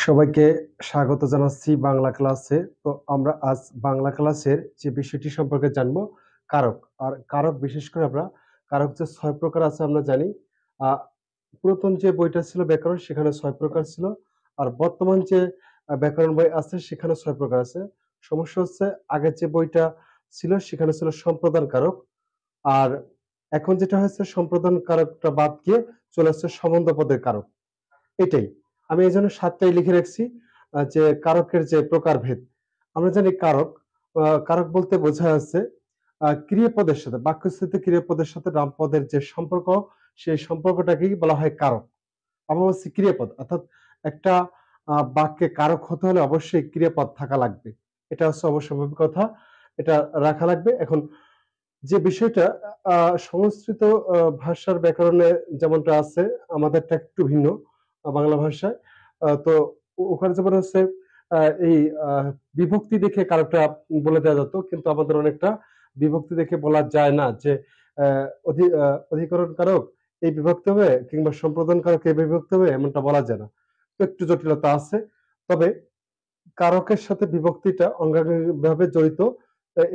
সবাইকে স্বাগত জানাচ্ছি বাংলা ক্লাসে। তো আমরা আজ বাংলা ক্লাসের যে বিষয়টি সম্পর্কে জানবো কারক। আর কারক বিশেষ করে আমরা কারক যে ৬ প্রকার আছে আমরা জানি। আ পুরাতন যে বইটা ছিল ব্যাকরণ সেখানে ৬ প্রকার ছিল। আর বর্তমান যে ব্যাকরণ বই আছে সেখানে ৬ প্রকার আছে। সমস্যা হচ্ছে আগের যে বইটা ছিল সেখানে ছিল সম্প্রদান কারক। আর এখন যেটা হয়েছে সম্প্রদান কারকটা বাদ দিয়ে চলে আসছে সম্বন্ধ পদের কারক। এটাই। আমি এজন্য ৭ টাই লিখে রাখছি যে কারকের যে প্রকারভেদ। আমরা জানি কারক, কারক বলতে বোঝা যাচ্ছে ক্রিয়াপদের সাথে বাক্যস্থিত ক্রিয়াপদের সাথে নামপদের যে সম্পর্ক, সেই সম্পর্কটাকেই বলা হয় কারক। আবার হচ্ছে ক্রিয়াপদ অর্থাৎ একটা বাক্যে কারক হতে হলে অবশ্যই ক্রিয়াপদ থাকা লাগবে। এটা হচ্ছে অবশ্যম্ভাবী কথা। এটা রাখা লাগবে। এখন যে বিষয়টা আ সংস্কৃত ভাষার ব্যাকরণে যেমনটা আছে, আমাদেরটা একটু ভিন্ন বাংলা ভাষায়। তো ওখানে যেমন হচ্ছে আ এই আ বিভক্তি দেখে কারকটা বলে দেয়া যেত। কিন্তু আমাদের অনেকটা বিভক্তি দেখে বলা যায় না যে অ্যা অধিকরণ কারক এই বিভক্তি হবে কিংবা সম্প্রদান কারক এই বিভক্তি হবে এমনটা বলা যায় না। তো একটু জটিলতা আছে। তবে কারকের সাথে বিভক্তিটা অঙ্গাঙ্গিভাবে জড়িত।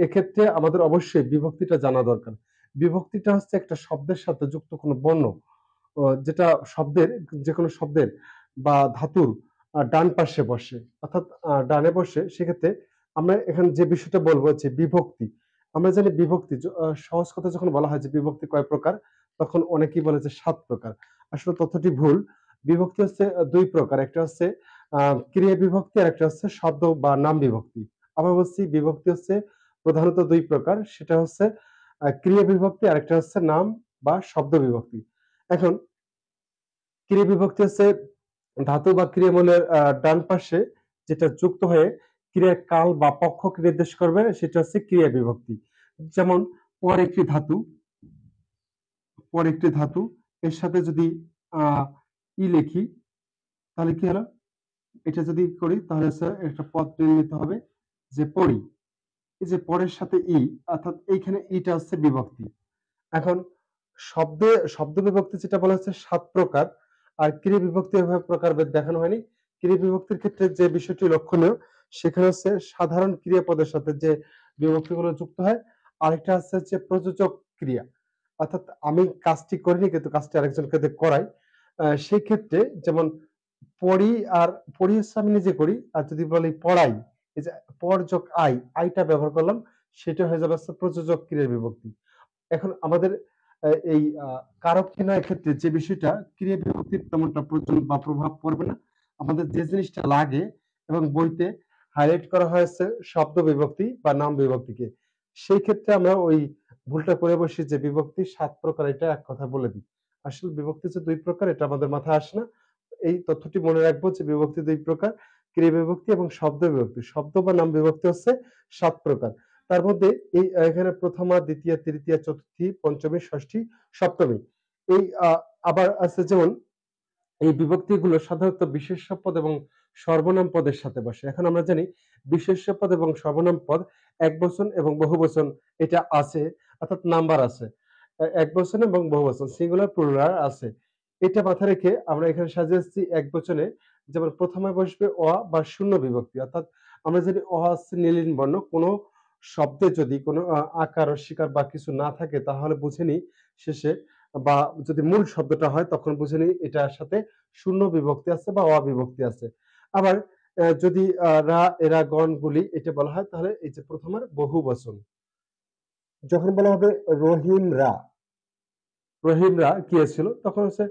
এক্ষেত্রে আমাদের অবশ্যই বিভক্তিটা জানা দরকার। বিভক্তিটা হচ্ছে একটা শব্দের সাথে যুক্ত কোনো বর্ণ যেটা শব্দের যেকোনো শব্দের বা ধাতুর ডান পাশে বসে। অর্থাৎ ডানে বসে সেক্ষেত্রে আমরা এখানে যে বিষয়টা বলবো যে বিভক্তি। আমরা জানি বিভক্তি সহজ কথায় যখন বলা হয় যে বিভক্তি কয় প্রকার? তখন অনেকেই বলে যে ৭ প্রকার। আসলে তথ্যটি ভুল। বিভক্তি হচ্ছে ২ প্রকার। একটা হচ্ছে আ ক্রিয়া বিভক্তি আরেকটা হচ্ছে শব্দ বা নাম বিভক্তি। আবার বলছি বিভক্তি হচ্ছে প্রধানত ২ প্রকার। সেটা হচ্ছে ক্রিয়া বিভক্তি আরেকটা হচ্ছে নাম বা শব্দ বিভক্তি। এখন ক্রিয়া বিভক্তি হচ্ছে ধাতু বা ক্রিয়ামূলের ডান পাশে যেটা যুক্ত হয়ে ক্রিয়ার কাল বা পক্ষকে নির্দেশ করবে সেটা হচ্ছে ক্রিয়া বিভক্তি। যেমন পর একটি ধাতু, পর একটি ধাতু এর সাথে যদি আ লিখি তাহলে কি হলো? এটা যদি করি তাহলে হচ্ছে একটা পদ টেনে নিতে হবে যে পরি। এই যে পরের সাথে অর্থাৎ এইখানে টা হচ্ছে বিভক্তি। এখন শব্দ বিভক্তি যেটা বলা হচ্ছে ৭ প্রকার। আর ক্রিয়া বিভক্তি এভাবে প্রকারভেদ দেখানো হয়নি। ক্রিয়া বিভক্তির ক্ষেত্রে যে বিষয়টি লক্ষণীয় সেখানে হচ্ছে সাধারণ ক্রিয়াপদের সাথে যে বিভক্তিগুলো যুক্ত হয়। আরেকটা হচ্ছে প্রযোজক ক্রিয়া। অর্থাৎ আমি কাজটি করিনি কিন্তু কাজটি আরেকজনকে দিয়ে করাই। সেই ক্ষেত্রে যেমন পড়ি আর পড়ি হচ্ছে আমি নিজে করি। আর যদি বলি পড়াই, এই যে পর যোগ আইটা ব্যবহার করলাম সেটা হয়ে যাবে হচ্ছে প্রযোজক ক্রিয়ার বিভক্তি। এখন আমাদের এই কারক নির্ণয়ের ক্ষেত্রে যে বিষয়টা ক্রিয়া বিভক্তির তেমনটা প্রচলন বা প্রভাব পড়বে না। আমাদের যে জিনিসটা লাগে এবং বইতে হাইলাইট করা হয়েছে শব্দ বিভক্তি বা নাম বিভক্তিকে। সেই ক্ষেত্রে আমরা ওই ভুলটা করে বসি যে বিভক্তি ৭ প্রকার এটা এক কথায় বলে দিই। আসলে বিভক্তি যে ২ প্রকার এটা আমাদের মাথায় আসে না। এই তথ্যটি মনে রাখবো যে বিভক্তি ২ প্রকার, ক্রিয়া বিভক্তি এবং শব্দ বিভক্তি। শব্দ বা নাম বিভক্তি হচ্ছে ৭ প্রকার। তার মধ্যে এই এখানে প্রথমা, দ্বিতীয়া, তৃতীয়া, চতুর্থী, পঞ্চমী, ষষ্ঠী, সপ্তমী। এই আবার আছে যেমন এই বিভক্তিগুলো সাধারণত বিশেষ্য পদ এবং সর্বনাম পদের সাথে বসে। এখন আমরা জানি বিশেষ্য পদ এবং সর্বনাম পদ একবচন এবং বহুবচন এটা আছে অর্থাৎ নাম্বার আছে। একবচন এবং বহুবচন সিঙ্গুলার প্লুরাল আছে। এটা মাথায় রেখে আমরা এখানে সাজিয়েছি একবচনে যেমন প্রথমে বসবে বা শূন্য বিভক্তি অর্থাৎ আমরা জানি হচ্ছে নীলিন বর্ণ। কোনো শব্দে যদি কোনো আকার, স্বীকার বা কিছু না থাকে তাহলে বুঝে নিই শেষে বা যদি মূল শব্দটা হয় তখন বুঝে নিই এটার সাথে শূন্য বিভক্তি আছে বা বিভক্তি আছে। আবার যদি রা, এরা, গণগুলি এটা বলা হয় তাহলে এই যে প্রথমের বহুবচন। যখন বলা হবে রহিমরা, রহিমরা গিয়েছিল তখন হচ্ছে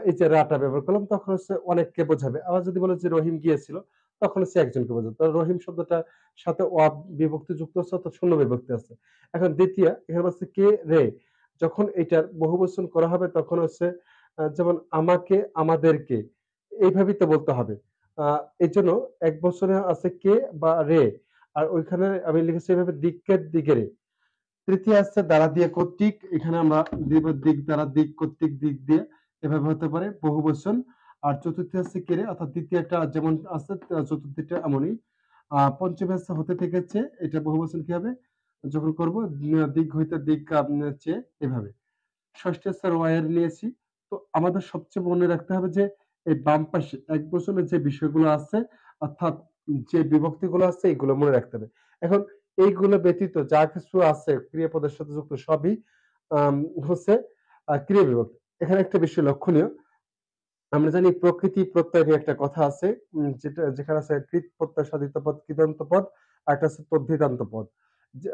এই যে রাটা ব্যবহার করলাম তখন হচ্ছে অনেককে বোঝাবে। আবার যদি বলে যে রহিম গিয়েছিল তখন হচ্ছে একজনকে বোঝাবে। তো রহিম শব্দটার সাথে বিভক্তি যুক্ত আছে অর্থাৎ শূন্য বিভক্তি আছে। এখন দ্বিতীয় এখানে হচ্ছে কে রে যখন এটার বহুবচন করা হবে তখন হচ্ছে যেমন আমাকে, আমাদেরকে এইভাবেই তো বলতে হবে। আ এজন্য এক বচনে আছে কে বা রে। আর ওইখানে আমি লিখেছি এভাবে দিক্কের দিগেরে। তৃতীয় আসছে দ্বারা দিয়ে কর্তৃক এখানে আমরা দিব দিক দ্বারা দিক কর্তৃক দিক দিয়ে এভাবে হতে পারে বহুবচন। আর চতুর্থ হচ্ছে কেড়ে অর্থাৎ দ্বিতীয়টা যেমন আছে চতুর্থীটা এমনই। পঞ্চমী হচ্ছে হতে থেকেছে এটা বহুবচন কি হবে যখন করব দিক হইতে দিক চেয়ে এভাবে। ষষ্ঠী হচ্ছে রয়ের নিয়েছি। তো আমাদের সবচেয়ে মনে রাখতে হবে যে এই বাম পাশে একবচনের যে বিষয়গুলো আছে অর্থাৎ যে বিভক্তিগুলো আছে এগুলো মনে রাখতে হবে। এখন এইগুলো ব্যতীত যা কিছু আছে ক্রিয়াপদের সাথে যুক্ত সবই আম হচ্ছে ক্রিয়া বিভক্তি। এখানে একটা বিষয় লক্ষণীয়, আমরা জানি প্রকৃতি প্রত্যয় নিয়ে একটা কথা আছে, যেখানে আছে কৃৎ প্রত্যয় সাধিত পদ, কৃদন্ত পদ, আর একটা আছে তদ্ধিতান্ত পদ। যে,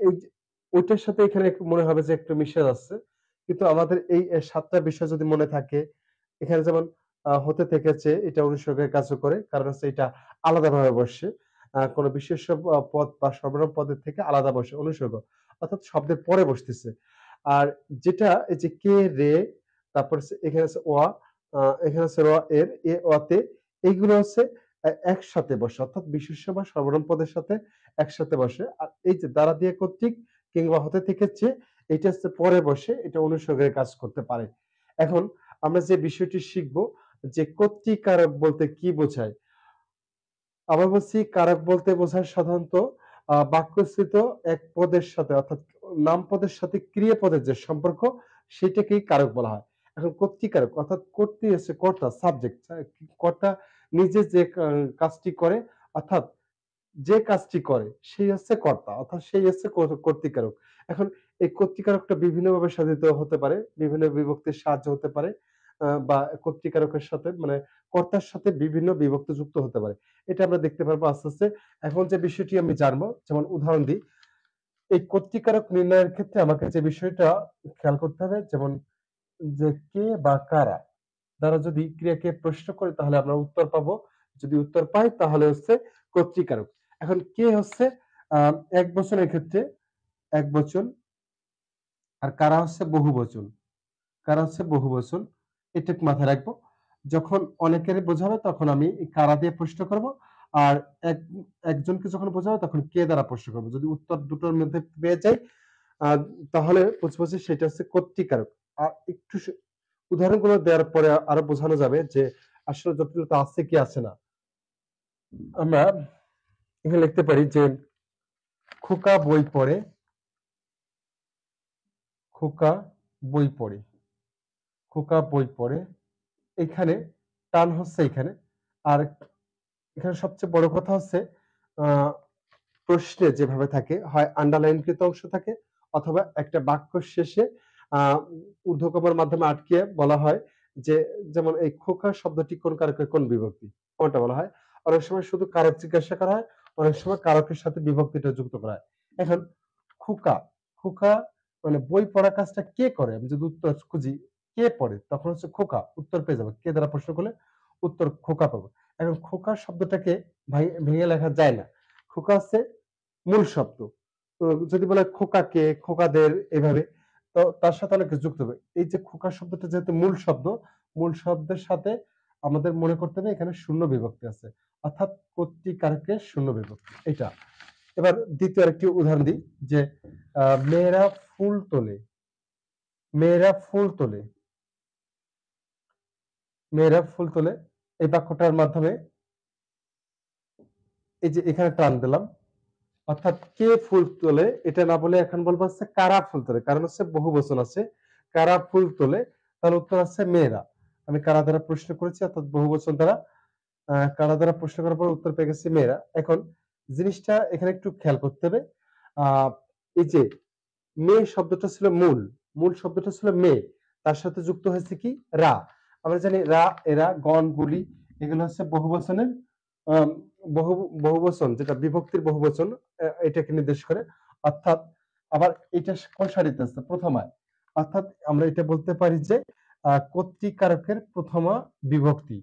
এই যে ওইটার সাথে এখানে একটু মনে হবে যে একটু মিশে যাচ্ছে। কিন্তু আমাদের এই ৭ টা বিষয় যদি মনে থাকে, এখানে যেমন হতে থেকেছে এটা অনুসর্গের কাজও করে। কারণ হচ্ছে এটা আলাদাভাবে বসে। কোন বিশেষ্য পদ বা সর্বনাম পদের থেকে আলাদা বসে অনুসর্গ। অর্থাৎ শব্দের পরে বসতেছে। আর যেটা এই যে কে, রে, তারপর হচ্ছে এখানে আছে অ, এখানে হচ্ছে র, এর, এ, অ তে এইগুলো হচ্ছে একসাথে বসে। অর্থাৎ বিশেষ্য বা সর্বনাম পদের সাথে একসাথে বসে। আর এই যে দ্বারা দিয়ে কর্তৃক কিংবা হতে থেকেছে এটা হচ্ছে পরে বসে, এটা অনুসর্গের কাজ করতে পারে। এখন আমরা যে বিষয়টি শিখব যে কর্তৃকারক বলতে কি বোঝায়? আবার বলছি কারক বলতে বোঝায় সাধারণত বাক্যস্থিত এক পদের সাথে অর্থাৎ নাম পদের সাথে ক্রিয়াপদের যে সম্পর্ক সেটাকেই কারক বলা হয়। এখন কর্তৃকারক অর্থাৎ কর্তৃ হচ্ছে কর্তা, সাবজেক্ট। কর্তা নিজে যে কাজটি করে অর্থাৎ যে কাজটি করে সেই হচ্ছে কর্তা অর্থাৎ সেই হচ্ছে কর্তৃকারক। এখন এই কর্তৃকারকটা বিভিন্নভাবে সাধিত হতে পারে, বিভিন্ন বিভক্তির সাহায্যে হতে পারে, বা কর্তৃকারকের সাথে মানে কর্তার সাথে বিভিন্ন বিভক্তি যুক্ত হতে পারে। এটা আমরা দেখতে পারবো আস্তে আস্তে। এখন যে বিষয়টি আমি জানবো, যেমন উদাহরণ দিই, এই কর্তৃকারক নির্ণয়ের ক্ষেত্রে আমাকে যে বিষয়টা খেয়াল করতে হবে, যেমন যে কে বা কারা দ্বারা যদি ক্রিয়াকে প্রশ্ন করে তাহলে আমরা উত্তর পাবো। যদি উত্তর পাই তাহলে হচ্ছে কর্তৃকারক। এখন কে হচ্ছে এক বচনের ক্ষেত্রে এক বচন, আর কারা হচ্ছে বহু বচন। কারা হচ্ছে বহু বচন, এটা একটু মাথায় রাখবো। যখন অনেকেরই বোঝাবে তখন আমি কারা দিয়ে প্রশ্ন করব, আর এক একজনকে যখন বোঝাবে তখন কে দ্বারা প্রশ্ন করব। যদি উত্তর দুটোর মধ্যে পেয়ে যাই আহ, তাহলে বুঝবো যে সেটা হচ্ছে কর্তৃকারক। আর একটু উদাহরণগুলো দেওয়ার পরে আরো বোঝানো যাবে যে আসলে জটিলতা আছে কি আছে না। আমরা এখানে লিখতে পারি যে খোকা বই পড়ে, খোকা বই পড়ে, খোকা বই পড়ে। এখানে টান হচ্ছে এখানে। আর এখানে সবচেয়ে বড় কথা হচ্ছে আহ প্রশ্নে যেভাবে থাকে হয় আন্ডারলাইনকৃত অংশ থাকে অথবা একটা বাক্য শেষে আহ ঊর্ধ্বকমার মাধ্যমে আটকিয়ে বলা হয় যে, যেমন এই খোকা শব্দটি কোন কারকে কোন বিভক্তি, কোনটা বলা হয়। অনেক সময় শুধু কারক জিজ্ঞাসা করা হয়, অনেক সময় কারকের সাথে বিভক্তিটা যুক্ত করা হয়। এখন খোকা, খোকা মানে বই পড়া কাজটা কে করে, আমি যদি উত্তর খুঁজি কে পড়ে তখন হচ্ছে খোকা, উত্তর পেয়ে যাবে। কে দ্বারা প্রশ্ন করলে উত্তর খোকা পাবো। এখন খোকা শব্দটাকে ভেঙে লেখা যায় না। খোকা হচ্ছে মূল শব্দ। তো যদি বলে খোকাকে, খোকাদের, এভাবে তো তার সাথে অনেক কিছু যুক্ত হবে। এই যে খোকা শব্দটা যেহেতু মূল শব্দ, মূল শব্দের সাথে আমাদের মনে করতে হবে এখানে শূন্য বিভক্তি আছে, অর্থাৎ কর্তৃকারকের শূন্য বিভক্তি এটা। এবার দ্বিতীয় আরেকটি উদাহরণ দিই যে মেয়েরা ফুল তোলে, মেয়েরা ফুল তোলে, মেয়েরা ফুল তোলে। এই বাক্যটার মাধ্যমে এই যে এখানে টান দিলাম, অর্থাৎ কে ফুল তোলে এটা না বলে এখন বলবো হচ্ছে কারা ফুল তোলে, কারণ হচ্ছে বহু বচন আছে। কারা ফুল তোলে, তার উত্তর আছে মেয়েরা। আমি কারা দ্বারা প্রশ্ন করেছি অর্থাৎ বহু বচন দ্বারা, কারা দ্বারা প্রশ্ন করার পর উত্তর পেয়ে গেছি মেয়েরা। এখন জিনিসটা এখানে একটু খেয়াল করতে হবে। আহ এই যে মেয়ে শব্দটা ছিল মূল, মূল শব্দটা ছিল মেয়ে, তার সাথে যুক্ত হয়েছে কি রা। আমরা জানি রা, এরা, গণ, গুলি এগুলো হচ্ছে বহু বচনের আহ, বহু বহুবচন, যেটা বিভক্তির বহুবচন এটাকে নির্দেশ করে। অর্থাৎ আবার এটা কোন সারিতে আছে, প্রথমায়। অর্থাৎ আমরা এটা বলতে পারি যে কর্তৃকারকের প্রথমা বিভক্তি,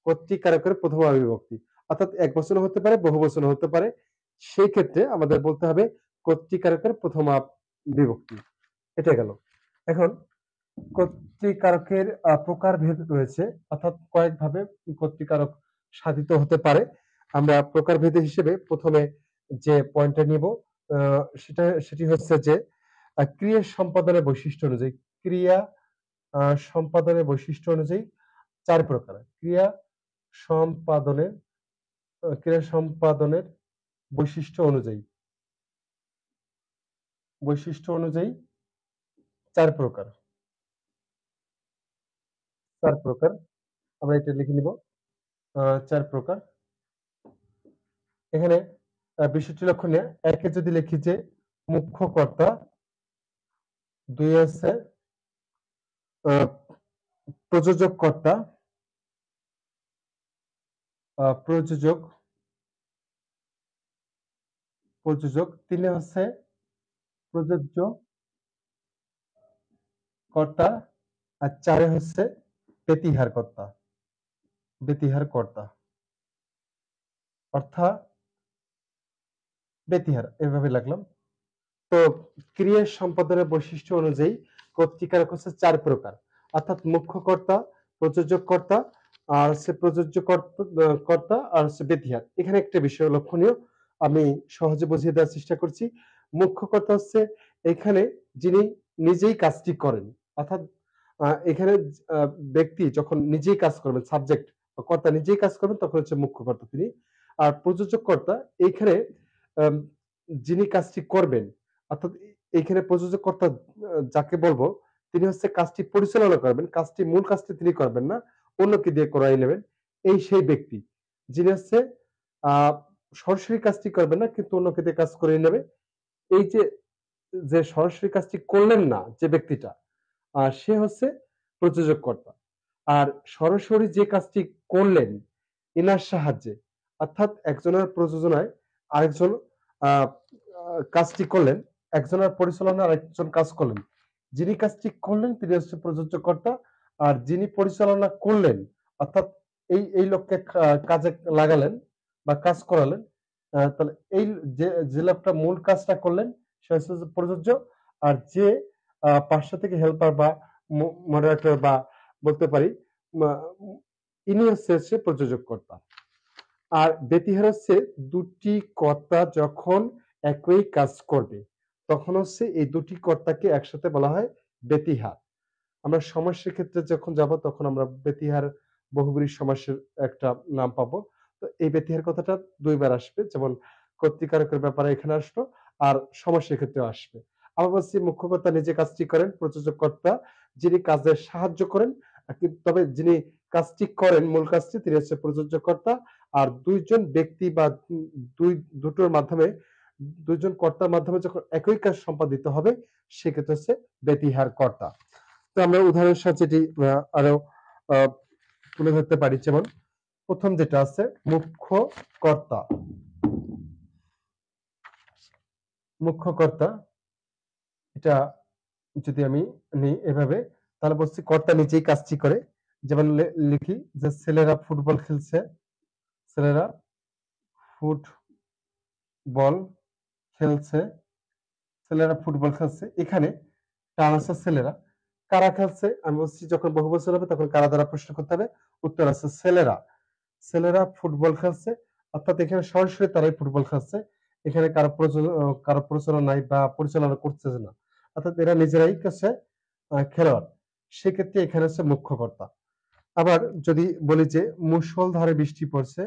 কর্তৃকারকের প্রথমা বিভক্তি। অর্থাৎ এক বচন হতে পারে, বহু বচন হতে পারে। সেই ক্ষেত্রে আমাদের বলতে হবে কর্তৃকারকের প্রথমা বিভক্তি। এটা গেল। এখন কর্তৃকারকের প্রকারভেদ রয়েছে, অর্থাৎ কয়েকভাবে কর্তৃকারক সাধিত হতে পারে। আমরা প্রকারভেদ হিসেবে প্রথমে যে পয়েন্টটা নিব সেটি হচ্ছে যে ক্রিয়া সম্পাদনের বৈশিষ্ট্য অনুযায়ী, ক্রিয়া সম্পাদনের বৈশিষ্ট্য অনুযায়ী 4 প্রকার। সম্পাদনের ক্রিয়া সম্পাদনের বৈশিষ্ট্য অনুযায়ী, বৈশিষ্ট্য অনুযায়ী 4 প্রকার, 4 প্রকার। আমরা এটা লিখে নিব 4 প্রকার। এখানে বিষয়টি লক্ষণীয়। একে যদি লিখি যে মুখ্য কর্তা, 2 আছে প্রযোজক কর্তা, প্রযোজক প্রযোজক, 3 হচ্ছে প্রযোজ্য কর্তা, আর 4 হচ্ছে বেতিহার কর্তা। বেতিহার কর্তা অর্থাৎ বেতিহার এভাবে লাগলাম। তো ক্রিয়া সম্পাদনের বৈশিষ্ট্য অনুযায়ী কর্তৃকারক হচ্ছে 4 প্রকার, অর্থাৎ মুখ্য কর্তা, প্রযোজক কর্তা, আর হচ্ছে প্রযোজ্য কর্তা আর হচ্ছে বেতিহার। এখানে একটা বিষয় লক্ষণীয়, আমি সহজে বুঝিয়ে দেওয়ার চেষ্টা করছি। মুখ্য কর্তা হচ্ছে এখানে যিনি নিজেই কাজটি করেন, অর্থাৎ এখানে ব্যক্তি যখন নিজেই কাজ করবেন, সাবজেক্ট বা কর্তা নিজেই কাজ করবেন, তখন হচ্ছে মুখ্য কর্তা তিনি। আর প্রযোজক কর্তা এইখানে যিনি কাজটি করবেন, অর্থাৎ এইখানে প্রযোজক কর্তা যাকে বলবো, তিনি হচ্ছে কাজটি পরিচালনা করবেন, কাজটি মূল কাজটি তিনি করবেন না, অন্যকে দিয়ে করাই নেবেন। এই সেই ব্যক্তি যিনি হচ্ছে আহ সরাসরি কাজটি করবেন না, কিন্তু অন্যকে দিয়ে কাজ করিয়ে নেবে। এই যে যে সরাসরি কাজটি করলেন না যে ব্যক্তিটা, সে হচ্ছে প্রযোজক কর্তা। আর সরাসরি যে কাজটি করলেন এনার সাহায্যে, অর্থাৎ একজনের প্রযোজনায় আরেকজন আহ কাজটি করলেন, একজনের পরিচালনায় আরেকজন কাজ করলেন, যিনি কাজটি করলেন তিনি হচ্ছে প্রযোজ্য কর্তা। আর যিনি পরিচালনা করলেন, অর্থাৎ এই এই লোককে কাজে লাগালেন বা কাজ করালেন, তাহলে এই যে যে লোকটা মূল কাজটা করলেন সে হচ্ছে প্রযোজ্য। আর যে পাঁচশো থেকে হেল্পার বা মডারেটর বা বলতে পারি ইনি হচ্ছে প্রযোজক কর্তা। আর বেতিহার হচ্ছে দুটি কর্তা যখন একই কাজ করবে, তখন হচ্ছে এই দুটি কর্তাকে একসাথে বলা হয় বেতিহার। আমরা সমাসের ক্ষেত্রে যখন যাব তখন আমরা বেতিহার বহুব্রী সমাসের একটা নাম পাবো। তো এই বেতিহার কথাটা দুইবার আসবে, যেমন কর্তৃকারকের ব্যাপারে এখানে আসলো, আর সমাসের ক্ষেত্রে আসবে। আবার বলছি মুখ্য কর্তা নিজে কাজটি করেন, প্রযোজক কর্তা যিনি কাজে সাহায্য করেন, তবে যিনি কাজটি করেন মূল কাজটি তিনি হচ্ছে প্রযোজক কর্তা। আর দুইজন ব্যক্তি বা দুটোর মাধ্যমে, দুইজন কর্তার মাধ্যমে যখন একই কাজ সম্পাদিত হবে সেক্ষেত্রে হচ্ছে বেতিহার কর্তা। তো আমরা উদাহরণের সাহায্যে এটি আরো তুলে ধরতে পারি। যেমন প্রথম যেটা আছে মুখ্য কর্তা। মুখ্য কর্তা এটা যদি আমি নিই এভাবে, তাহলে বলছি কর্তা নিজেই কাজটি করে। যেমন লিখি যে ছেলেরা ফুটবল খেলছে, ছেলেরা ফুটবল খেলছে, ছেলেরা ফুটবল খেলছে। এখানে টান আছে ছেলেরা, কারা খেলছে আমি বলছি যখন বহু বছর হবে তখন কারা দ্বারা প্রশ্ন করতে হবে, উত্তর আছে ছেলেরা। ছেলেরা ফুটবল খেলছে, অর্থাৎ এখানে সরাসরি তারাই ফুটবল খেলছে, এখানে কারো প্রচারণা নাই বা পরিচালনা করতেছে না, অর্থাৎ এরা নিজেরাই কাছে খেলোয়াড়। সেক্ষেত্রে এখানে হচ্ছে মুখ্য কর্তা। আবার যদি বলি যে মুষলধারে বৃষ্টি পড়ছে,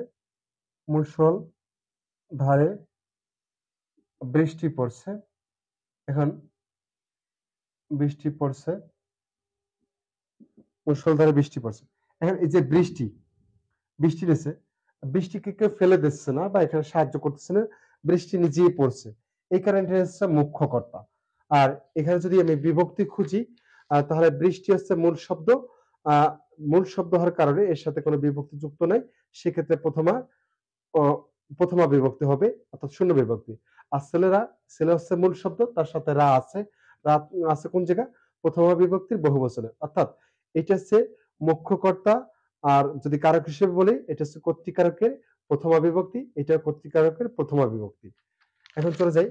মুষল ধারে বৃষ্টি পড়ছে, এখন বৃষ্টি পড়ছে, মুষলধারে বৃষ্টি পড়ছে। এখন এই যে বৃষ্টি, বৃষ্টি রয়েছে, বৃষ্টিকে কেউ ফেলে দিচ্ছে না বা এখানে সাহায্য করতেছে না, বৃষ্টি নিজেই পড়ছে, এই কারণে হচ্ছে মুখ্য কর্তা। আর এখানে যদি আমি বিভক্তি খুঁজি, তাহলে বৃষ্টি হচ্ছে মূল শব্দ, মূল শব্দ হওয়ার কারণে এর সাথে কোনো বিভক্তি যুক্ত নাই, সেক্ষেত্রে প্রথমা বিভক্তি হবে, অর্থাৎ শূন্য বিভক্তি। আর ছেলেরা, ছেলে হচ্ছে মূল শব্দ, তার সাথে রা আছে, রা আছে কোন জায়গা, প্রথমা বিভক্তির বহুবচনে, অর্থাৎ এটা হচ্ছে মুখ্য কর্তা। আর যদি কারক হিসেবে বলি এটা হচ্ছে কর্তৃকারকের প্রথমা বিভক্তি, এটা কর্তৃকারকের প্রথমা বিভক্তি। এখন চলে যাই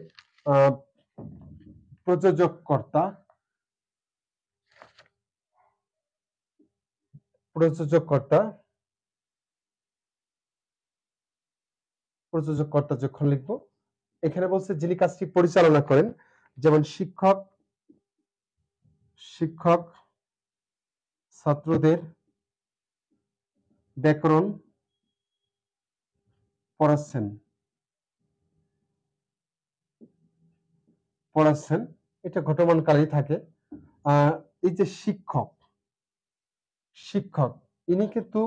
প্রযোজক কর্তা। প্রযোজক কর্তা, প্রযোজক কর্তা যখন লিখবো, এখানে বলছে যিনি কাজটি পরিচালনা করেন, যেমন শিক্ষক, শিক্ষক ছাত্রদের ব্যাকরণ পড়াচ্ছেন, পড়াচ্ছেন, এটা ঘটমান কালেই থাকে। এই যে শিক্ষক, শিক্ষক ইনি কিন্তু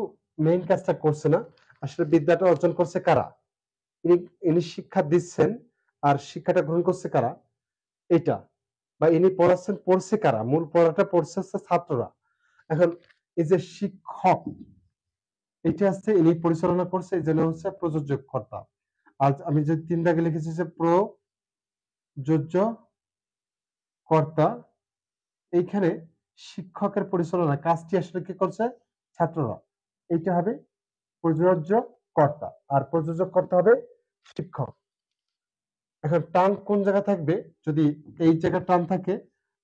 মেইন কাজটা করছে না, আসলে বিদ্যাটা অর্জন করছে কারা, ইনি ইনি শিক্ষা দিচ্ছেন আর শিক্ষাটা গ্রহণ করছে কারা, এটা বা ইনি পড়াচ্ছেন পড়ছে কারা, মূল পড়াটা পড়ছে হচ্ছে ছাত্ররা। এখন এই যে শিক্ষক, এটা হচ্ছে ইনি পরিচালনা করছে, এই জন্য হচ্ছে প্রযোজক কর্তা। আর আমি যে তিন দাগে লিখেছি যে প্রযোজ্য কর্তা, এইখানে শিক্ষকের পরিচালনা কাজটি আসলে কি করছে, ছাত্ররা। এইটা হবে প্রযোজ্য কর্তা, আর প্রযোজক কর্তা হবে শিক্ষক। এখন টান কোন জায়গা থাকবে, যদি এই জায়গা টান থাকে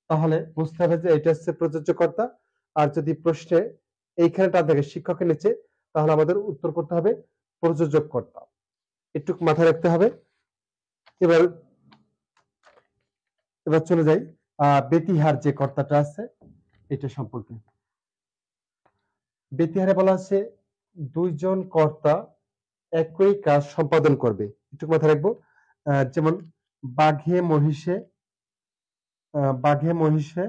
তাহলে বুঝতে হবে যে এটা হচ্ছে প্রযোজ্য কর্তা, আর যদি প্রশ্নে এইখানে টান থাকে শিক্ষকের নিচে, তাহলে আমাদের উত্তর করতে হবে প্রযোজক কর্তা। একটু মাথায় রাখতে হবে। এবার এবার চলে যাই বেতিহার যে কর্তাটা আছে এটা সম্পর্কে। বেতিহারে বলা আছে দুইজন কর্তা একই কাজ সম্পাদন করবে, একটু মাথায় রাখবো। যেমন বাঘে মহিষে, বাঘে মহিষে,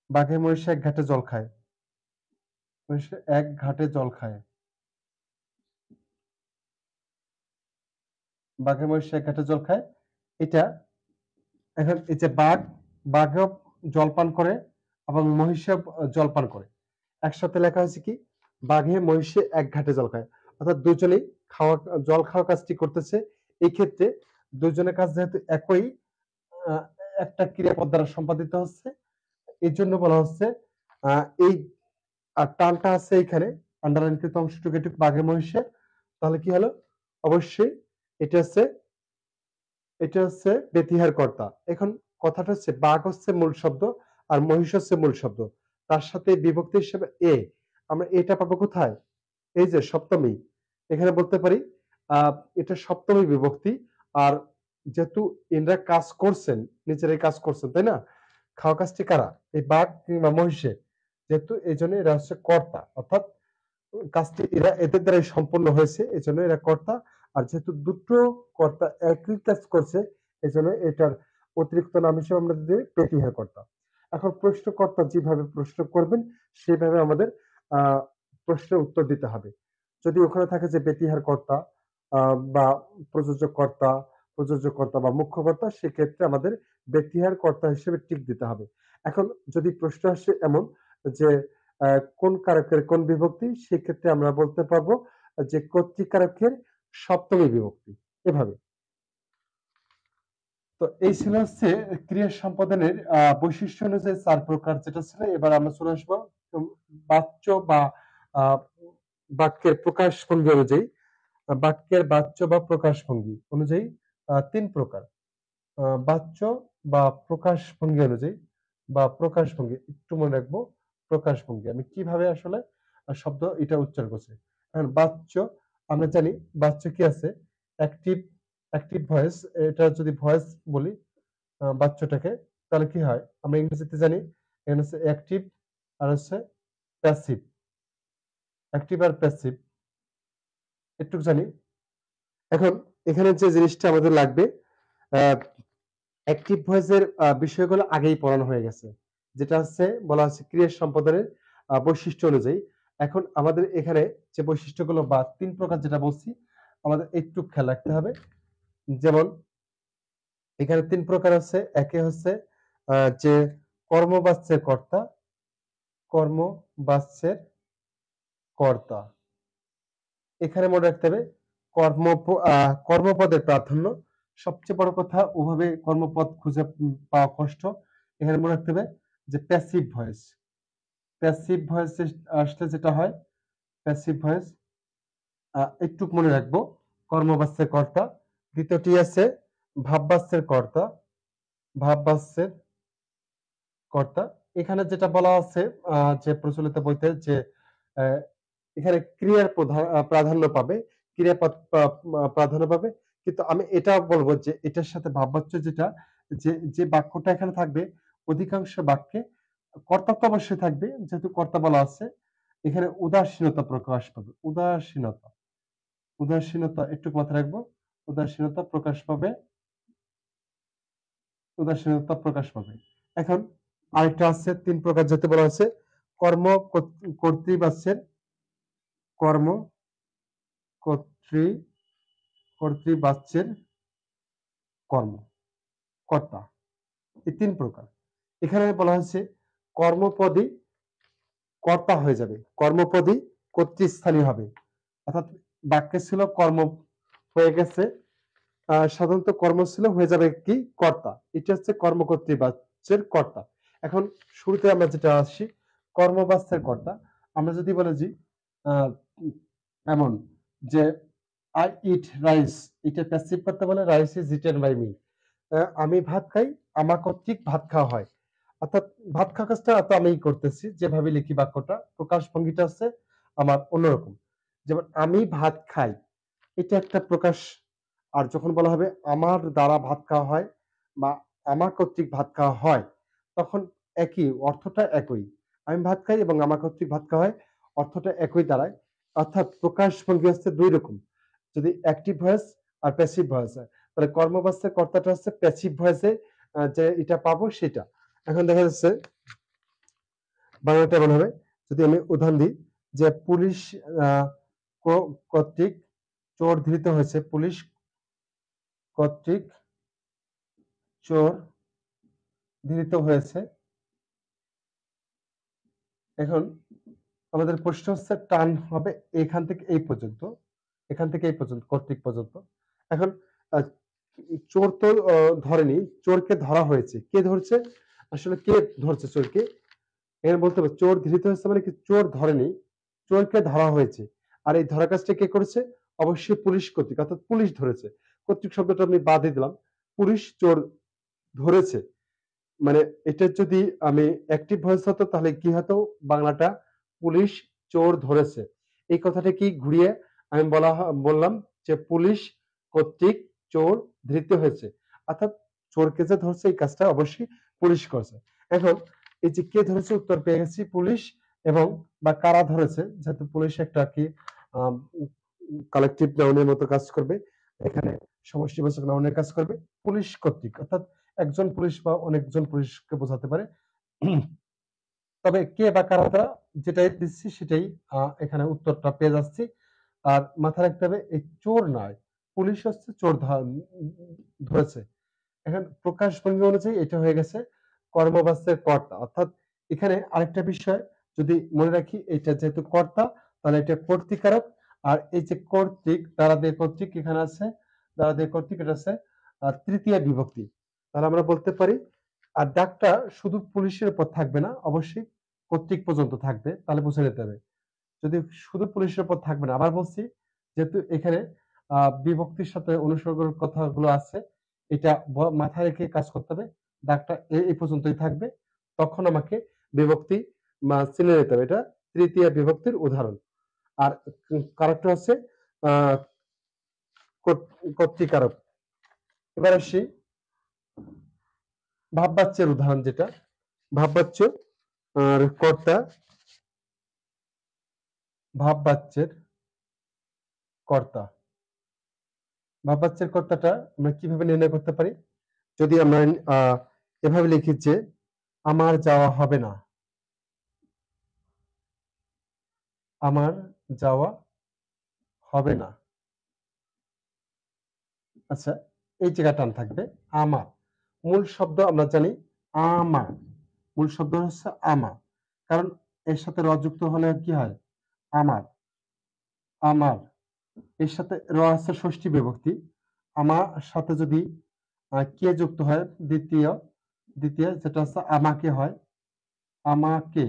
বাঘে মহিষে এক ঘাটে জল খায়, মহিষে এক ঘাটে জল খায়, বাঘে মহিষে এক ঘাটে জল খায়। এটা এখন এই যে বাঘ, বাঘেও জল পান করে এবং মহিষে জল পান করে, একসাথে লেখা হয়েছে কি বাঘে মহিষে এক ঘাটে জল খায়, অর্থাৎ দুজনেই খাওয়া জল খাওয়া কাজটি করতেছে। এই ক্ষেত্রে দুজনের কাজ যেহেতু একই, আহ, একটা ক্রিয়াপদ দ্বারা সম্পাদিত হচ্ছে, এই জন্য বলা হচ্ছে এই টানটা আছে এখানে আন্ডারলাইনকৃত অংশটুকু একটু বাঘে মহিষে, তাহলে কি হলো, অবশ্যই এটা হচ্ছে, এটা হচ্ছে বেতিহার কর্তা। এখন কথাটা হচ্ছে বাঘ হচ্ছে মূল শব্দ আর মহিষ হচ্ছে মূল শব্দ, তার সাথে বিভক্তি হিসেবে আমরা এটা পাবো কোথায়, এই যে সপ্তমী, এখানে বলতে পারি এটা সপ্তমী বিভক্তি। আর যেহেতু এনারা কাজ করছেন, নিজেরাই কাজ করছেন তাই না, খাওয়া কাজটি কারা, এই বাঘ কিংবা মহিষে, যেহেতু এই জন্য এরা হচ্ছে কর্তা, অর্থাৎ কাজটি এরা এদের দ্বারাই সম্পন্ন হয়েছে, এই জন্য এরা কর্তা। আর যেহেতু দুটো কর্তা একই কাজ করছে, এই জন্য এটার অতিরিক্ত নাম হিসেবে আমরা দিই প্রতিহার কর্তা। এখন প্রশ্নকর্তা যেভাবে প্রশ্ন করবেন সেভাবে আমাদের আহ প্রশ্নের উত্তর দিতে হবে। যদি ওখানে থাকে যে বেতিহার কর্তা বা প্রযোজক কর্তা, প্রযোজক কর্তা বা মুখ্য কর্তা, সেক্ষেত্রে আমাদের বেতিহার কর্তা হিসেবে টিক দিতে হবে। এখন যদি প্রশ্ন আসে এমন যে কোন কারকের কোন বিভক্তি, সেক্ষেত্রে আমরা বলতে পারবো যে কর্তৃকারকের সপ্তমী বিভক্তি, এভাবে। তো এই ছিল হচ্ছে ক্রিয়া সম্পাদনের বৈশিষ্ট্য অনুযায়ী চার প্রকার যেটা ছিল। এবার আমরা চলে আসবো বাচ্য বা আহ, বাক্যের প্রকাশ ভঙ্গি অনুযায়ী, বাক্যের বাচ্য বা প্রকাশ ভঙ্গি অনুযায়ী তিন প্রকার। বাচ্য বা প্রকাশ ভঙ্গি অনুযায়ী বা প্রকাশ ভঙ্গি, একটু মনে রাখবো প্রকাশ ভঙ্গি আমি কিভাবে আসলে শব্দ এটা উচ্চারণ করছি। এখন বাচ্য, আমরা জানি বাচ্য কি আছে, অ্যাক্টিভ, অ্যাক্টিভ ভয়েস, এটা যদি ভয়েস বলি বাচ্চটাকে, তাহলে কি হয় আমরা ইংরেজিতে জানি, এখানে হচ্ছে অ্যাক্টিভ আর হচ্ছে প্যাসিভ, অ্যাক্টিভ আর প্যাসিভ একটু জানি। এখন এখানে যে জিনিসটা আমাদের লাগবে, অ্যাক্টিভ ভয়েসের বিষয়গুলো আগেই পড়ানো হয়ে গেছে, যেটা হচ্ছে বলা হচ্ছে ক্রিয়া সম্পাদনের বৈশিষ্ট্য অনুযায়ী। এখন আমাদের এখানে যে বৈশিষ্ট্যগুলো বা তিন প্রকার যেটা বলছি, আমাদের একটু খেয়াল রাখতে হবে। যেমন এখানে তিন প্রকার আছে, একে হচ্ছে যে কর্মবাচ্যের কর্তা, কর্মবাচ্যের কর্তা, এখানে মনে রাখতে হবে কর্ম, কর্মপদের প্রাধান্য। সবচেয়ে বড় কথা ওভাবে কর্মপদ খুঁজে পাওয়া কষ্ট। এখানে মনে রাখতে হবে যে প্যাসিভ ভয়েস, প্যাসিভ ভয়েস আসলে যেটা হয়, প্যাসিভ ভয়েস একটু মনে রাখবো কর্মবাচ্যের কর্তা। দ্বিতীয়টি আছে ভাববাচ্যের কর্তা, ভাববাচ্যের কর্তা। এখানে যেটা বলা আছে যে প্রচলিত বইতে যে আহ, এখানে ক্রিয়ার প্রাধান্য পাবে, ক্রিয়াপদ প্রাধান্য পাবে। কিন্তু আমি এটা বলবো যে এটার সাথে ভাববাচ্য যেটা, যে যে বাক্যটা এখানে থাকবে অধিকাংশ বাক্যে কর্তা তো অবশ্যই থাকবে, যেহেতু কর্তা বলা আছে। এখানে উদাসীনতা প্রকাশ পাবে, উদাসীনতা, উদাসীনতা একটু মাথায় রাখবো, উদাসীনতা প্রকাশ পাবে, উদাসীনতা প্রকাশ পাবে। এখন আরেকটা আছে 3 প্রকার, যেতে বলা হয়েছে কর্ম কর্তৃবাচ্যের, কর্ম কর্তৃ কর্তৃবাচ্যের কর্ম কর্তা, এই 3 প্রকার। এখানে বলা হয়েছে কর্মপদই কর্তা হয়ে যাবে, কর্মপদই কর্তৃস্থানীয় হবে, অর্থাৎ বাক্যে ছিল কর্ম হয়ে গেছে, সাধারণত কর্ম ছিল হয়ে যাবে কি কর্তা, এটা হচ্ছে কর্মকর্তৃবাচ্যের কর্তা। এখন শুরুতে আমরা যেটা আসি কর্মবাচ্যের কর্তা, আমরা যদি বলে যে আহ, এমন যে আই ইট রাইস, এটা প্যাসিভ করতে বলে rice is eaten by me, আমি ভাত খাই, আমার কর্তৃক ভাত খাওয়া হয়, অর্থাৎ ভাত খাওয়া কাজটা তো আমিই করতেছি, যেভাবে লিখি বাক্যটা প্রকাশ ভঙ্গিটা হচ্ছে আমার অন্যরকম। যেমন আমি ভাত খাই, এটা একটা প্রকাশ। আর যখন বলা হবে আমার দ্বারা ভাত খাওয়া হয় বা আমার কর্তৃক ভাত খাওয়া হয়, তখন একই অর্থটা একই, আমি ভাত খাই এবং আমার কর্তৃক ভাত খাওয়া হয়, অর্থটা একই দাঁড়ায়। অর্থাৎ প্রকাশ ভঙ্গি হচ্ছে দুই রকম, যদি অ্যাক্টিভ ভয়েস আর প্যাসিভ ভয়েস হয়, তাহলে কর্মবাচ্যের কর্তাটা হচ্ছে প্যাসিভ ভয়েসে যে এটা পাবো সেটা। এখন দেখা যাচ্ছে বাংলাটা এমন হবে, যদি আমি উদাহরণ দিই যে পুলিশ আহ, কর্তৃক চোর ধৃত হয়েছে, পুলিশ কর্তৃক চোর ধৃত হয়েছে। এখন আমাদের প্রশ্ন হচ্ছে টান হবে এখান থেকে এই পর্যন্ত, এখান থেকে এই পর্যন্ত কর্তৃক পর্যন্ত। এখন আহ, চোর তো ধরেনি, চোরকে ধরা হয়েছে, কে ধরছে, আসলে কে ধরছে চোরকে, এখানে বলতে হবে চোর ধৃত হয়েছে মানে কি চোর ধরেনি, চোরকে ধরা হয়েছে। আর এই ধরা কাজটা কে করেছে, অবশ্যই পুলিশ কর্তৃক, অর্থাৎ পুলিশ ধরেছে, কর্তৃক শব্দটা আমি বাদে দিলাম, পুলিশ চোর ধরেছে। মানে এটা যদি আমি অ্যাক্টিভ ভয়েস হতো তাহলে কি হতো, বাংলাটা পুলিশ চোর ধরেছে, এই কথাটা কি ঘুরিয়ে আমি বললাম যে পুলিশ কর্তৃক চোর ধৃত হয়েছে, অর্থাৎ চোরকে যে ধরছে এই কাজটা অবশ্যই পুলিশ করছে। এখন এই যে কে ধরেছে উত্তর পেয়ে গেছি পুলিশ, এবং বা কারা ধরেছে, যেহেতু পুলিশ একটা কি কালেকটিভ নাউনের মতো কাজ করবে, এখানে সমষ্টিবাচক নাউনের কাজ করবে, পুলিশ কর্তৃক অর্থাৎ একজন পুলিশ বা অনেকজন পুলিশকে বোঝাতে পারে। তবে কে বা কারা যেটাই দিচ্ছি সেটাই এখানে উত্তরটা পেয়ে যাচ্ছি। আর মাথায় রাখতে হবে এই চোর নয়, পুলিশ হচ্ছে চোর ধরেছে। এখন প্রকাশ ভঙ্গি অনুযায়ী এটা হয়ে গেছে কর্মবাচ্যের কর্তা, অর্থাৎ এখানে আরেকটা বিষয় যদি মনে রাখি, এটা যেহেতু কর্তা তাহলে এটা কর্তৃকারক, আর এই যে কর্তৃক দ্বারা দিয়ে কর্তৃক এখানে আছে, দ্বারা দিয়ে কর্তৃক এটা আছে তৃতীয় বিভক্তি। তাহলে আমরা বলতে পারি আর ডাকটা শুধু পুলিশের উপর থাকবে না, অবশ্যই কর্তৃক পর্যন্ত থাকবে, তাহলে বুঝে নিতে হবে। যদি শুধু পুলিশের উপর থাকবে না, আবার বলছি যেহেতু এখানে বিভক্তির সাথে অনুসর্গের কথাগুলো আছে, এটা মাথায় রেখে কাজ করতে হবে, দাগটা এই পর্যন্তই থাকবে, তখন আমাকে বিভক্তি চিনে নিতে হবে, এটা তৃতীয় বিভক্তির উদাহরণ। আর কারেক্ট হচ্ছে আহ কর্তৃকারক। এবার আসি ভাববাচ্যের উদাহরণ, যেটা ভাববাচ্য আর কর্তা, ভাববাচ্যের কর্তা, ভাববাচ্যের কর্তাটা আমরা কিভাবে নির্ণয় করতে পারি, যদি আমরা এভাবে লিখি যে আমার যাওয়া হবে না, আমার যাওয়া হবে না, আচ্ছা এই জায়গা টান থাকবে, আমার মূল শব্দ আমরা জানি আমা, মূল শব্দ হচ্ছে আমা, কারণ এর সাথে র যুক্ত হলে কি হয় আমার, আমার এর সাথে র আছে ষষ্ঠী বিভক্তি, আমার সাথে যদি কে যুক্ত হয় দ্বিতীয়, দ্বিতীয় যেটা হচ্ছে আমাকে হয়, আমাকে,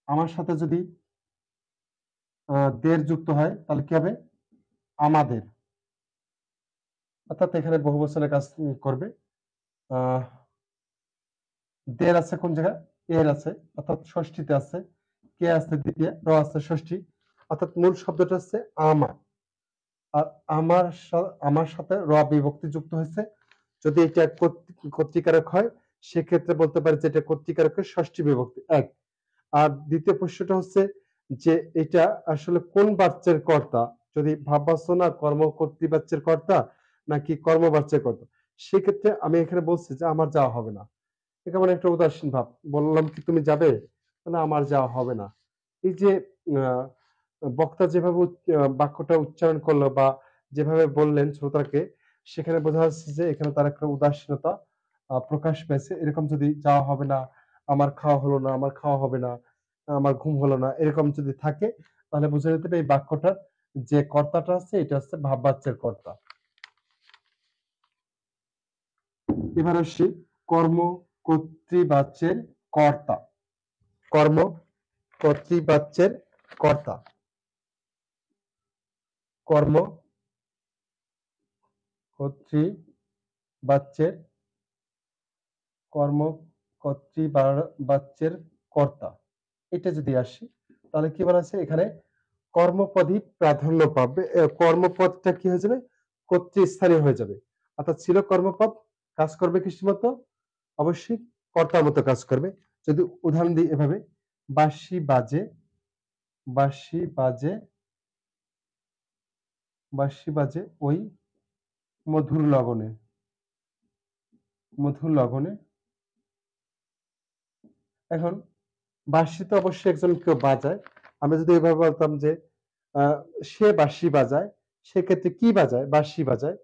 আমার সাথে যদি দের যুক্ত হয় তাহলে কি হবে আমাদের, অর্থাৎ এখানে বহু বচনের কাজ করবে। আহ দের আছে কোন জায়গায়, এর আছে, অর্থাৎ ষষ্ঠীতে আছে, কে আছে দ্বিতীয়, র আছে ষষ্ঠী, অর্থাৎ মূল শব্দটা হচ্ছে আমার। আর আমার সাথে র বিভক্তি যুক্ত হয়েছে, যদি এটা কর্তৃকারক হয় সেক্ষেত্রে বলতে পারি যে এটা কর্তৃকারকের ষষ্ঠী বিভক্তি এক। আর দ্বিতীয় প্রশ্নটা হচ্ছে যে এটা আসলে কোন বাচ্যের কর্তা, যদি ভাববাচ্য না কর্ম কর্তৃবাচ্যের কর্তা নাকি কর্মবাচ্যের কর্তা, সেক্ষেত্রে আমি এখানে বলছি যে আমার যাওয়া হবে না, কেমন একটা উদাসীন ভাব। বললাম কি তুমি যাবে? না আমার যাওয়া হবে না। এই যে আহ, বক্তা যেভাবে বাক্যটা উচ্চারণ করলো বা যেভাবে বললেন শ্রোতাকে, সেখানে বোঝা যাচ্ছে যে এখানে তার একটা উদাসীনতা প্রকাশ পেয়েছে। এরকম যদি যাওয়া হবে না, আমার খাওয়া হলো না, আমার খাওয়া হবে না, আমার ঘুম হলো না, এরকম যদি থাকে, তাহলে বোঝা যেতে হবে এই বাক্যটার যে কর্তাটা আছে এটা হচ্ছে ভাববাচ্যের কর্তা। এবার আসছি কর্ম কর্তৃবাচ্যের কর্তা। কর্ম কর্তৃবাচ্যের কর্তা। কর্ম কর্তৃবাচ্যের কর্ম কর্তৃবাচ্যের কর্তা। এটা যদি আসি তাহলে কি বলা আছে এখানে কর্মপদই প্রাধান্য পাবে। কর্মপদটা কি হয়ে যাবে? কর্তৃস্থানীয় হয়ে যাবে। অর্থাৎ ছিল কর্মপদ, কাজ করবে কিসের মতো? অবশ্যই কর্তার মতো কাজ করবে। যদি উদাহরণ দিই এভাবে, বাঁশি বাজে, বাঁশি বাজে, বাঁশি বাজে ওই মধুর লগনে, মধুর লগনে। এখন বাঁশি তো অবশ্যই একজন কেউ বাজায়। আমরা যদি এভাবে বলতাম যে আহ, সে বাঁশি বাজায়, সেক্ষেত্রে কি বাজায়? বাঁশি বাজায়।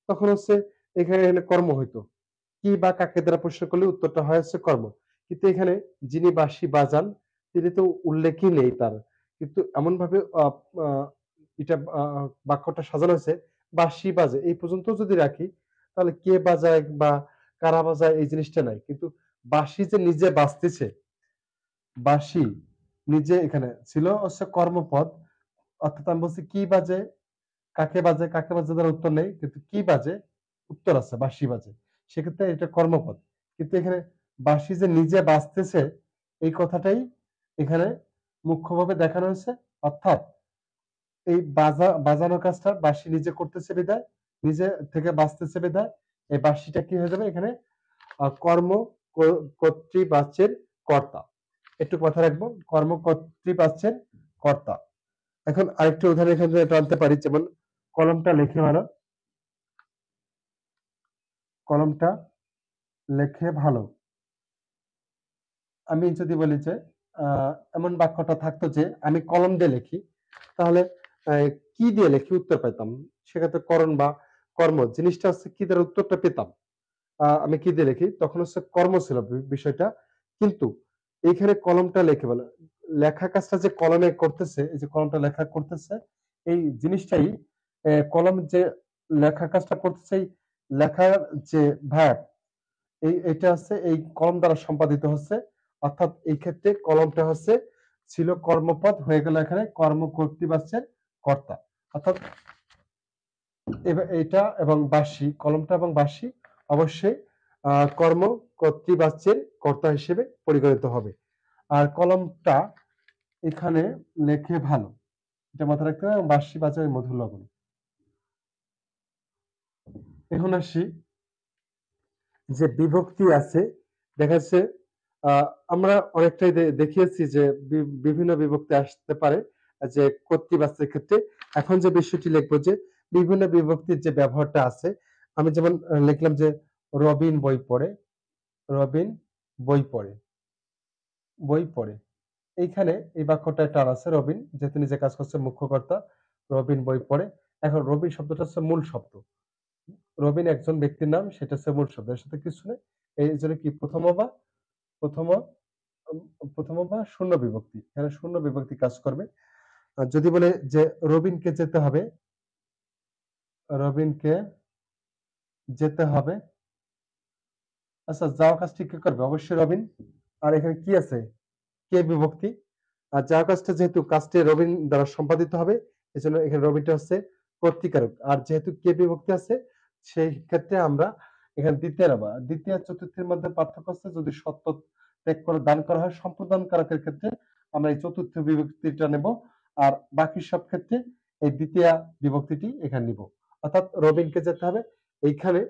তখন হচ্ছে এখানে এখানে কর্ম হইতো। কি বা কাকে দ্বারা প্রশ্ন করলে উত্তরটা হয় হচ্ছে কর্ম। কিন্তু এখানে যিনি বাঁশি বাজান তিনি তো উল্লেখই নেই তার। কিন্তু এমন ভাবে এটা বাক্যটা সাজানো হয়েছে, বাঁশি বাজে এই পর্যন্ত যদি রাখি, তাহলে কে বাজায় বা কারা বাজায় এই জিনিসটা নাই। কিন্তু বাঁশি যে নিজে বাজতেছে, বাঁশি নিজে এখানে ছিল হচ্ছে কর্মপদ। অর্থাৎ আমি বলছি কি বাজে, কাকে বাজে, কাকে বাজে তার উত্তর নেই, কিন্তু কি বাজে উত্তর আছে, বাঁশি বাজে। সেক্ষেত্রে এটা কর্মপদ। কিন্তু এখানে বাঁশি যে নিজে বাজতেছে এই কথাটাই এখানে মুখ্যভাবে দেখানো হয়েছে। অর্থাৎ এই বাজানো কাজটা বাঁশি নিজে করতেছে বিধায়, নিজে থেকে বাজতেছে বিধায় এই বাঁশিটা কি হয়ে যাবে এখানে কর্ম কর্তৃবাচ্যের কর্তা। একটু কথা রাখবো, কর্ম কর্তৃবাচ্যের কর্তা। এখন আরেকটা উদাহরণ এখান থেকে টানতে পারি, যেমন কলমটা লেখে ভালো, কলমটা লেখে ভালো। আমি যদি বলি যে এমন বাক্যটা থাকতো যে আমি কলম দিয়ে লিখি, তাহলে কি দিয়ে লিখি উত্তর পেতাম। সেক্ষেত্রে করণ বা কর্ম জিনিসটা হচ্ছে কি দ্বারা উত্তরটা পেতাম। আমি কি দিয়ে লিখি তখন হচ্ছে কর্ম ছিল বিষয়টা। কিন্তু এইখানে কলমটা লেখে বলে, লেখা কাজটা যে কলমে করতেছে, এই যে কলমটা লেখা করতেছে এই জিনিসটাই কলম যে লেখা কাজটা করতেছে, এই লেখার যে ভাব এটা হচ্ছে এই কলম দ্বারা সম্পাদিত হচ্ছে। অর্থাৎ এই ক্ষেত্রে কলমটা হচ্ছে ছিল কর্মপদ, হয়ে গেল এখানে কর্ম কর্তৃবাচ্যের কর্তা। অর্থাৎ এটা এবং বাঁশি, কলমটা এবং বাঁশি অবশ্যই কর্ম কর্তৃবাচ্যের কর্তা হিসেবে পরিগণিত হবে। আর কলমটা এখানে লেখে ভালো, এটা মাথায় রাখতে হবে। বাঁশি বাজায় মধুর লগন। এখন আসি যে বিভক্তি আছে, দেখা যাচ্ছে আহ, আমরা অনেকটাই দেখিয়েছি যে বিভিন্ন বিভক্তি আসতে পারে যে কর্তৃবাচ্যের ক্ষেত্রে। এখন যে বিষয়টি লিখবো যে বিভিন্ন বিভক্তির যে ব্যবহারটা আছে, আমি যেমন লিখলাম যে রবিন বই পড়ে, রবিন বই পড়ে, বই পড়ে। এইখানে এই বাক্যটা টান আছে, রবিন যেহেতু নিজে কাজ করছে মুখ্য কর্তা, রবিন বই পড়ে। এখন রবিন শব্দটা হচ্ছে মূল শব্দ, রবিন একজন ব্যক্তির নাম, সেটা হচ্ছে মূল শব্দ, এর সাথে কিছু নেই। এই জন্য কি প্রথম বা প্রথম প্রথম বা শূন্য বিভক্তি, এখানে শূন্য বিভক্তি কাজ করবে। আর যদি বলে যে রবিনকে যেতে হবে, রবিনকে যেতে হবে, আচ্ছা যাওয়া কাজটি কে করবে? অবশ্যই রবিন। আর এখানে কি আছে? কে বিভক্তি। আর যাওয়া কাজটা যেহেতু কাজটি রবিন দ্বারা সম্পাদিত হবে, এজন্য এখানে রবিনটা হচ্ছে কর্তৃকারক। আর যেহেতু কে বিভক্তি আছে, সেই ক্ষেত্রে আমরা এখানে দ্বিতীয় নেব। দ্বিতীয় আর চতুর্থের মধ্যে পার্থক্য হচ্ছে যদি সত্য ত্যাগ করে দান করা হয় সম্প্রদান কারকের ক্ষেত্রে আমরা এই চতুর্থ বিভক্তিটা নেব। আর বাকি সব ক্ষেত্রে এই দ্বিতীয় বিভক্তিটি এখানে নিব। অর্থাৎ রবিনকে যেতে হবে, এইখানে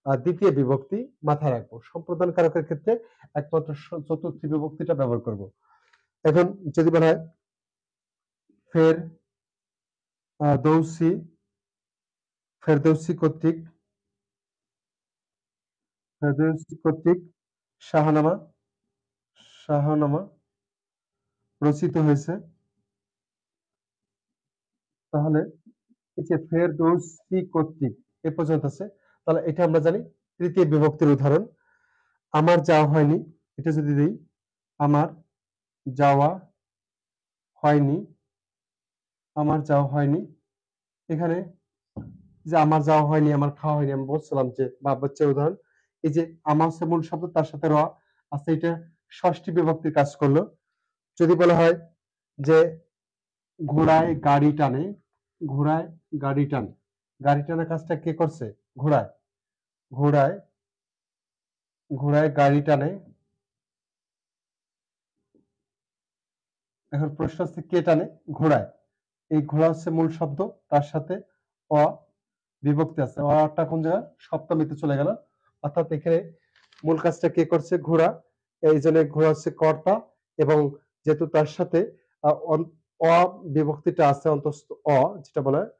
দ্বিতীয় বিভক্তি মাথায় রাখবো। সম্প্রদান কারকের ক্ষেত্রে একমাত্র চতুর্থ বিভক্তিটা ব্যবহার করব। এখন যদি বলা হয় ফের দৌসি, ফেরদৌসি কর্তৃক, ফেরদৌসি কর্তৃক শাহনামা শাহনামা রচিত হয়েছে। তাহলে এই যে ফেরদৌসী কর্তৃক এ পর্যন্ত আছে। তাহলে এটা আমরা জানি তৃতীয় বিভক্তির উদাহরণ। আমার যাওয়া হয়নি, এটা যদি দিই আমার যাওয়া হয়নি, আমার যাওয়া হয়নি, এখানে যে আমার যাওয়া হয়নি, আমার খাওয়া হয়নি, আমি বলছিলাম যে বা বাচ্চার উদাহরণ। এই যে আমার হচ্ছে মূল শব্দ, তার সাথে র আছে, এটা ষষ্ঠী বিভক্তির কাজ করলো। যদি বলা হয় যে ঘোড়ায় গাড়ি টানে, ঘোড়ায় গাড়ি টানে, গাড়ি টানার কাজটা কে করছে? ঘোড়ায়, ঘোড়ায় ঘোড়ায় গাড়ি টানে। এখন প্রশ্ন হচ্ছে কে টানে? ঘোড়ায়। এই ঘোড়া হচ্ছে মূল শব্দ, তার সাথে অ বিভক্তি আছে, অটা কোন জায়গায়? সপ্তমীতে চলে গেল। অর্থাৎ এখানে মূল কাজটা কে করছে? ঘোড়া। এই জন্য ঘোড়া হচ্ছে কর্তা, এবং যেহেতু তার সাথে অ বিভক্তিটা আছে, অন্তস্থ অ যেটা বলা হয়,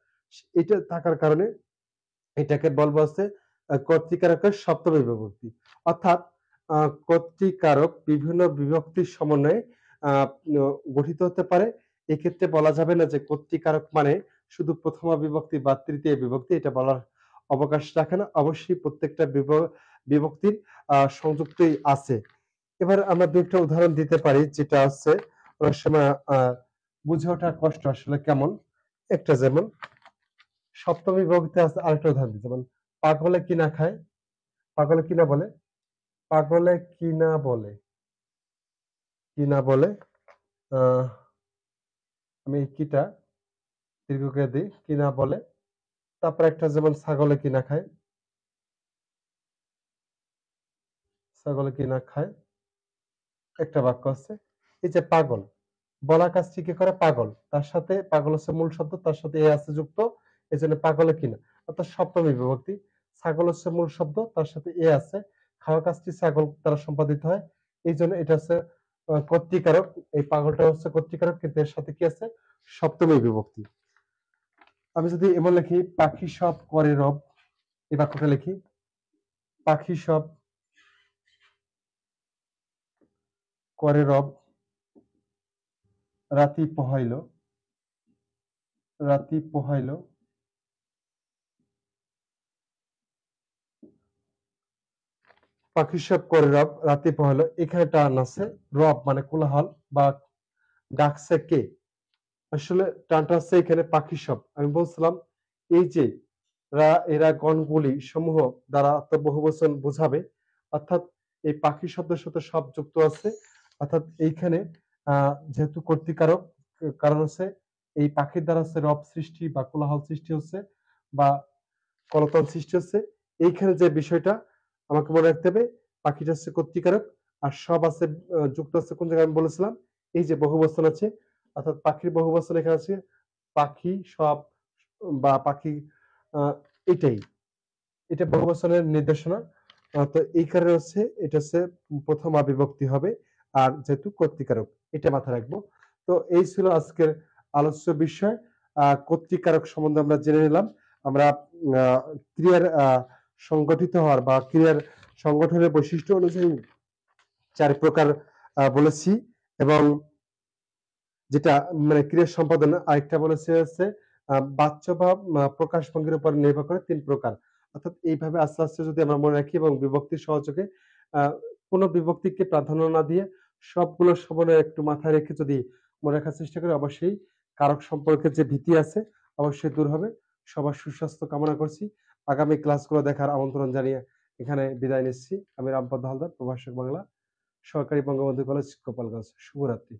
এটা থাকার কারণে এটাকে বলবো হচ্ছে কর্তৃকারকের সপ্তমী বিভক্তি। অর্থাৎ কর্তৃকারক বিভিন্ন বিভক্তির সমন্বয়ে আহ, গঠিত হতে পারে। এক্ষেত্রে বলা যাবে না যে কর্তৃকারক মানে শুধু প্রথমা বিভক্তি বা তৃতীয় বিভক্তি, এটা বলার অবকাশ রাখে না। অবশ্যই প্রত্যেকটা বিভক্তির সংযুক্তই আছে। এবার আমরা দুইটা উদাহরণ দিতে পারি, যেটা হচ্ছে অনেক সময় বুঝে ওঠা কষ্ট আসলে কেমন। একটা যেমন সপ্তমী বিভক্তি আছে, আরেকটা উদাহরণ দিই, যেমন পাগলে কি না খায়, পাগলে কি না বলে, পাগলে কি না বলে, কি না বলে, আহ আমি কিটা দীর্ঘকে দিই, কি না বলে। তারপর একটা যেমন ছাগলে কি না খায়, ছাগলে কি না খায়, একটা বাক্য আছে। এই যে পাগল, বলা কাজটি কি করে? পাগল, তার সাথে পাগল হচ্ছে মূল শব্দ, তার সাথে এ আছে যুক্ত, এই জন্য পাগলে কিনা, অর্থাৎ সপ্তমী বিভক্তি। ছাগল হচ্ছে মূল শব্দ, তার সাথে এ আছে, খাওয়া কাজটি ছাগল দ্বারা সম্পাদিত হয়, এই জন্য এটা হচ্ছে কর্তৃকারক। এই পাগলটা হচ্ছে কর্তৃকারক, কিন্তু এর সাথে কি আছে? সপ্তমী বিভক্তি। আমি যদি এমন লিখি পাখি সব করে রব, এই বাক্যটা লিখি পাখি সব করে রব, রাতি পোহাইল, রাতি পোহাইল, পাখি সব করে রব, রাতে পোহাইল, এখানে টান আছে, রব মানে কোলাহল বা ডাকছে কে? আসলে টানটা হচ্ছে এখানে পাখি সব। আমি বলছিলাম এই যে এরা গণগুলি সমূহ দ্বারা বহুবচন বোঝাবে, অর্থাৎ এই পাখি শব্দের সাথে সব যুক্ত আছে। অর্থাৎ এইখানে যেহেতু কর্তৃকারক, কারণ হচ্ছে এই পাখির দ্বারা হচ্ছে রব সৃষ্টি বা কোলাহল সৃষ্টি হচ্ছে বা কলতান সৃষ্টি হচ্ছে। এইখানে যে বিষয়টা আমাকে মনে রাখতে হবে, পাখিটা হচ্ছে কর্তৃকারক, আর সব আছে যুক্ত আছে কোন জায়গায় আমি বলেছিলাম, এই যে বহুবচন আছে, অর্থাৎ পাখির বহুবচন এখানে আছে, পাখি সব বা পাখি, আহ, এটাই, এটা বহুবচনের নির্দেশনা। তো এই কারণে হচ্ছে এটা হচ্ছে প্রথমা বিভক্তি হবে, আর যেহেতু কর্তৃকারক, এটা মাথায় রাখবো। তো এই ছিল আজকের আলোচ্য বিষয়। কর্তৃকারক সম্বন্ধে আমরা জেনে নিলাম। আমরা আহ, ক্রিয়ার সংগঠিত হওয়ার বা ক্রিয়ার সংগঠনের বৈশিষ্ট্য অনুযায়ী 4 প্রকার বলেছি, এবং যেটা মানে ক্রিয়া সম্পাদন, আরেকটা বলেছে হচ্ছে বাচ্য বা প্রকাশ ভঙ্গির উপর নির্ভর করে 3 প্রকার। অর্থাৎ এইভাবে আস্তে আস্তে যদি আমরা মনে রাখি এবং বিভক্তির সহযোগে আহ কোনো বিভক্তিকে প্রাধান্য না দিয়ে সবগুলো সমন্বয় একটু মাথায় রেখে যদি মনে রাখার চেষ্টা করি, অবশ্যই কারক সম্পর্কে যে ভীতি আছে অবশ্যই দূর হবে। সবার সুস্বাস্থ্য কামনা করছি। আগামী ক্লাসগুলো দেখার আমন্ত্রণ জানিয়ে এখানে বিদায় নিচ্ছি। আমি রামপদ হালদার, প্রভাষক বাংলা, সরকারি বঙ্গবন্ধু কলেজ, গোপালগঞ্জ। শুভরাত্রি।